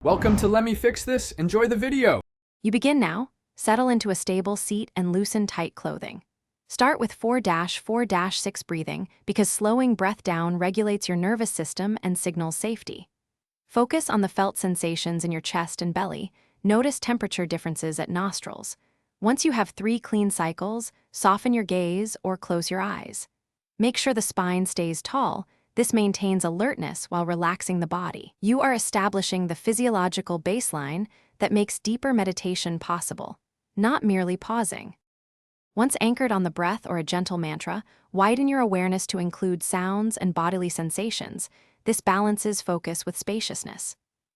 Welcome to Let Me Fix This. Enjoy the video. You begin now. Settle into a stable seat and loosen tight clothing. Start with 4-4-6 breathing because slowing breath down regulates your nervous system and signals safety. Focus on the felt sensations in your chest and belly. Notice temperature differences at nostrils. Once you have 3 clean cycles, soften your gaze or close your eyes. Make sure the spine stays tall. This maintains alertness while relaxing the body. You are establishing the physiological baseline that makes deeper meditation possible, not merely pausing. Once anchored on the breath or a gentle mantra, widen your awareness to include sounds and bodily sensations. This balances focus with spaciousness.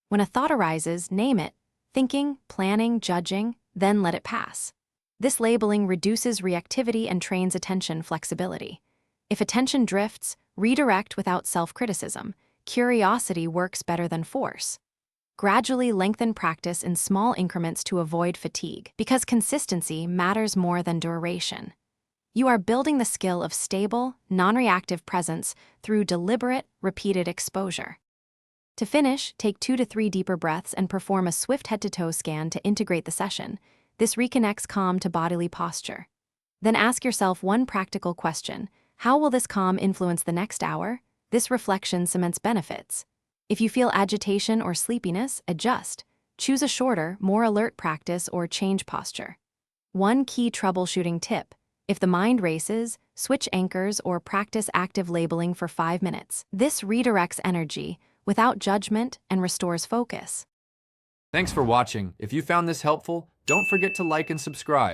When a thought arises, name it, thinking, planning, judging, then let it pass. This labeling reduces reactivity and trains attention flexibility. If attention drifts, redirect without self-criticism. Curiosity works better than force. Gradually lengthen practice in small increments to avoid fatigue, because consistency matters more than duration. You are building the skill of stable, non-reactive presence through deliberate, repeated exposure. To finish, take 2 to 3 deeper breaths and perform a swift head-to-toe scan to integrate the session. This reconnects calm to bodily posture. Then ask yourself one practical question. How will this calm influence the next hour? This reflection cements benefits. If you feel agitation or sleepiness, adjust. Choose a shorter, more alert practice or change posture. One key troubleshooting tip. If the mind races, switch anchors or practice active labeling for 5 minutes. This redirects energy without judgment and restores focus. Thanks for watching. If you found this helpful, don't forget to like and subscribe.